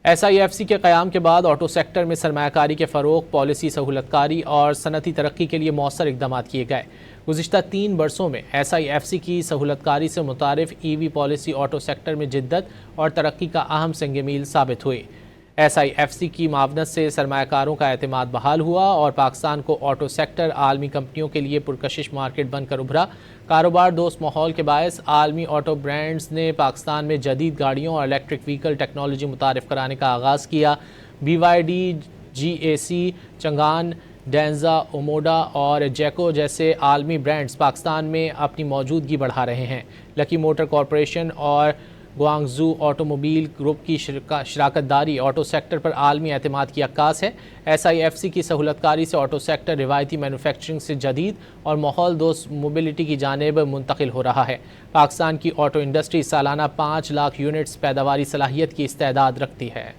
SIFC کے قیام کے بعد آٹو سیکٹر میں سرمایہ کاری کے فروغ، پالیسی سہولت کاری اور صنعتی ترقی کے لیے مؤثر اقدامات کیے گئے۔ گزشتہ 3 برسوں میں SIFC کی سہولت کاری سے متعارف EV پالیسی آٹو سیکٹر میں جدت اور ترقی کا اہم سنگ میل ثابت ہوئی۔ SIFC کی معاونت سے سرمایہ کاروں کا اعتماد بحال ہوا اور پاکستان کو آٹو سیکٹر عالمی کمپنیوں کے لیے پرکشش مارکیٹ بن کر ابھرا۔ کاروبار دوست ماحول کے باعث عالمی آٹو برانڈز نے پاکستان میں جدید گاڑیوں اور الیکٹرک وہیکل ٹیکنالوجی متعارف کرانے کا آغاز کیا۔ BYD، GAC، چنگان، ڈینزا، اوموڈا اور جیکو جیسے عالمی برانڈز پاکستان میں اپنی موجودگی بڑھا رہے ہیں۔ لکی موٹر کارپوریشن اور گوانگزو آٹو موبائل گروپ کی شراکت داری آٹو سیکٹر پر عالمی اعتماد کی عکاس ہے۔ SIFC کی سہولت کاری سے آٹو سیکٹر روایتی مینوفیکچرنگ سے جدید اور ماحول دوست موبلٹی کی جانب منتقل ہو رہا ہے۔ پاکستان کی آٹو انڈسٹری سالانہ 5 لاکھ یونٹس پیداواری صلاحیت کی استعداد رکھتی ہے۔